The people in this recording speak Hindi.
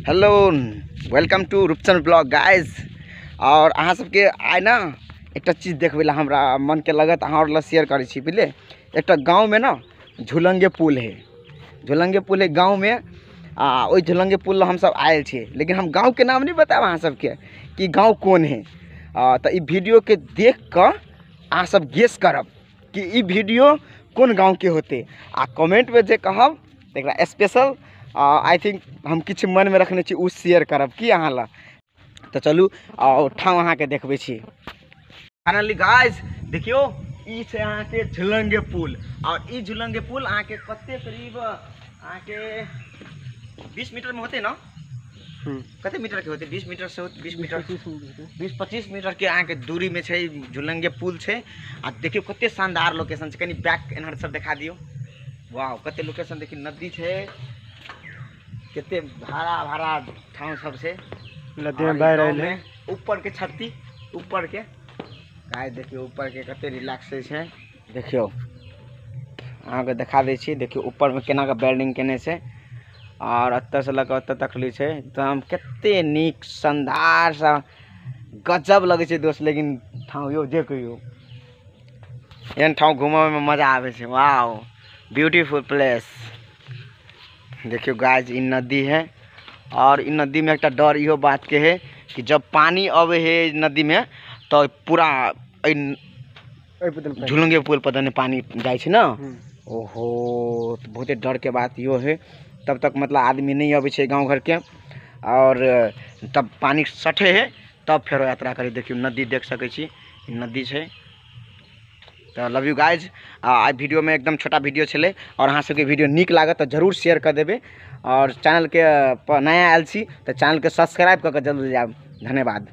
Hello welcome to Rupchand blog guys. और अहाँ सबके आइ ना एक चीज़ देखबे ला हमरा मन के लगत अहाँ और शेयर करै छी। बुझले एक गाँव में ना झुलंगे पुल है गाँव में। ओई झुलंगे पुल हम सब आयल छे, लेकिन हम गाँव के नाम नहीं बताब अहाँ सबके कि गाँव कौन है। तो ई वीडियो के देख कर अहाँ सब गेस करब कि ई वीडियो कौन गाँव के होते। कमेंट में जे कहब तकरा स्पेशल आई थिंक हम किछ मन में रखने छी उ शेयर करब कि अहाँ ला। तो चलू ठाव अहाँ के देखबे छी। फाइनली गाइस देखियो ई छे अहाँ के झुलंगे पुल। और ई झुलंगे पुल अहाँ के कते करीब अहाँ के 20 मीटर में होते ना। कते मीटर के होते? 20 मीटर से 20 मीटर 20-25 मीटर के अहाँ के दूरी में छे झुलंगे पुल छे। आ देखियो कते शानदार लोकेशन छे। कनी बैक एनहर सब दिखा दियो। वाओ कते लोकेशन देखियो, नदी छे, केते भारा भारा ठाव सब से नदी में बह रहे हैं। ऊपर के छत्ती ऊपर के गाइस देखियो ऊपर के कते रिलैक्स छे। देखियो अहाँ के दिखा दे छी। देखियो ऊपर में केना के बिल्डिंग केने छे और अत्ते से लगा अत्ते तक ली छे। एकदम केते नीक शानदार सा गजब लगे छे दोस्त। लेकिन ठाव यो जे कहियो एन ठाव घूमे में मजा आवे छे। Wow beautiful place. देखियो गाइस इ नदी है और इ नदी में एक डर इहो बात के है कि जब पानी आवे है नदी में तो पूरा झुलंगे पुल पर दने पानी जाए छे ना। ओहो तो बहुते डर के बात इहो है। तब तक मतलब आदमी नहीं आवे छे गांव घर के और तब पानी सटे है तब फेरो यात्रा करी। देखियो नदी देख सके छी, नदी छे। तो लव यू गाइज। आज वीडियो में एकदम छोटा वीडियो छे और अहाँ सबके वीडियो निक लागत तो जरूर शेयर कर देबे। और चैनल के नया आयल छी तो चैनल के सब्सक्राइब करके जरूर जाब। धन्यवाद।